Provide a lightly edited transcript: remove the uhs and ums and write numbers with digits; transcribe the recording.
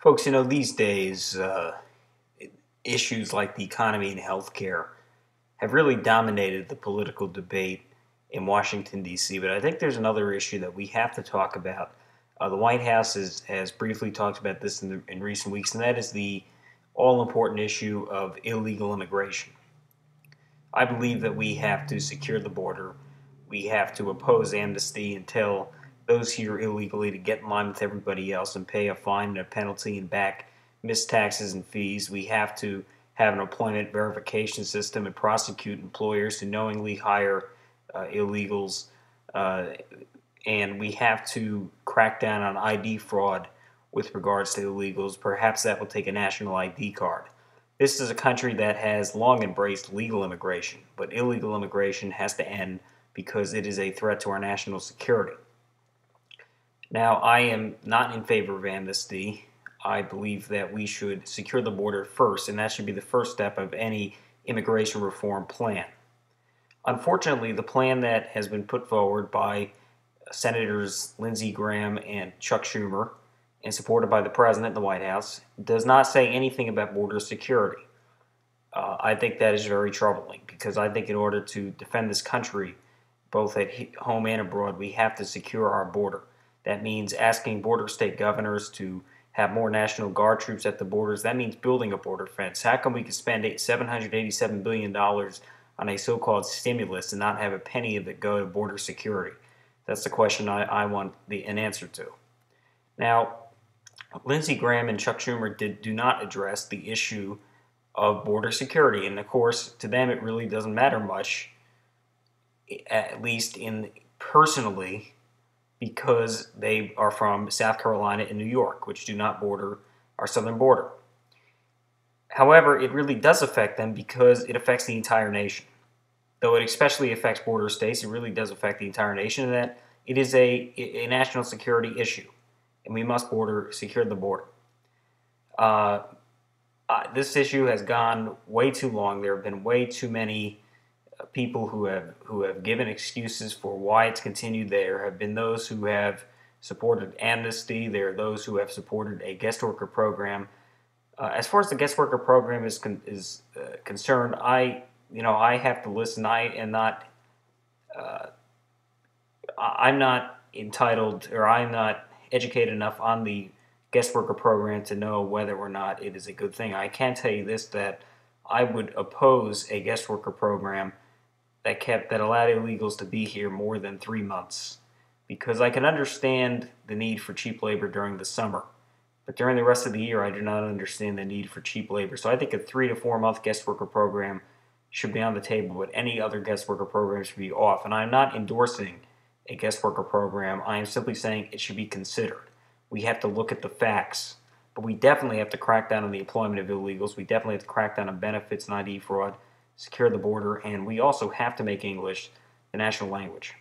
Folks, these days, issues like the economy and healthcare have really dominated the political debate in Washington, D.C. But I think there's another issue that we have to talk about. The White House has briefly talked about this in recent weeks, and that is the all important issue of illegal immigration. I believe that we have to secure the border. We have to oppose amnesty and tell those here illegally to get in line with everybody else and pay a fine and a penalty and back missed taxes and fees. We have to have an employment verification system and prosecute employers who knowingly hire illegals. And we have to crack down on ID fraud with regards to illegals. Perhaps that will take a national ID card. This is a country that has long embraced legal immigration, but illegal immigration has to end because it is a threat to our national security. Now, I am not in favor of amnesty. I believe that we should secure the border first, and that should be the first step of any immigration reform plan. Unfortunately, the plan that has been put forward by Senators Lindsey Graham and Chuck Schumer, and supported by the President and the White House, does not say anything about border security. I think that is very troubling because I think in order to defend this country, both at home and abroad, we have to secure our border. That means asking border state governors to have more National Guard troops at the borders. That means building a border fence. How come we can spend $787 billion on a so-called stimulus and not have a penny of it go to border security? That's the question I want an answer to. Now, Lindsey Graham and Chuck Schumer do not address the issue of border security. And of course, to them, it really doesn't matter much, at least personally, because they are from South Carolina and New York, which do not border our southern border. However, it really does affect them because it affects the entire nation. Though it especially affects border states, it really does affect the entire nation, and that it is a national security issue, and we must secure the border. This issue has gone way too long. There have been way too many people who have given excuses for why it's continued. There have been those who have supported amnesty. There are those who have supported a guest worker program. As far as the guest worker program is concerned, I have to listen. I'm not entitled, or I'm not educated enough on the guest worker program to know whether or not it is a good thing. I can tell you this, that I would oppose a guest worker program that allowed illegals to be here more than 3 months, because I can understand the need for cheap labor during the summer, but during the rest of the year I do not understand the need for cheap labor. So I think a 3 to 4 month guest worker program should be on the table, but any other guest worker program should be off. And I'm not endorsing a guest worker program. I am simply saying it should be considered. We have to look at the facts, but we definitely have to crack down on the employment of illegals. We definitely have to crack down on benefits and ID fraud, secure the border, and we also have to make English the national language.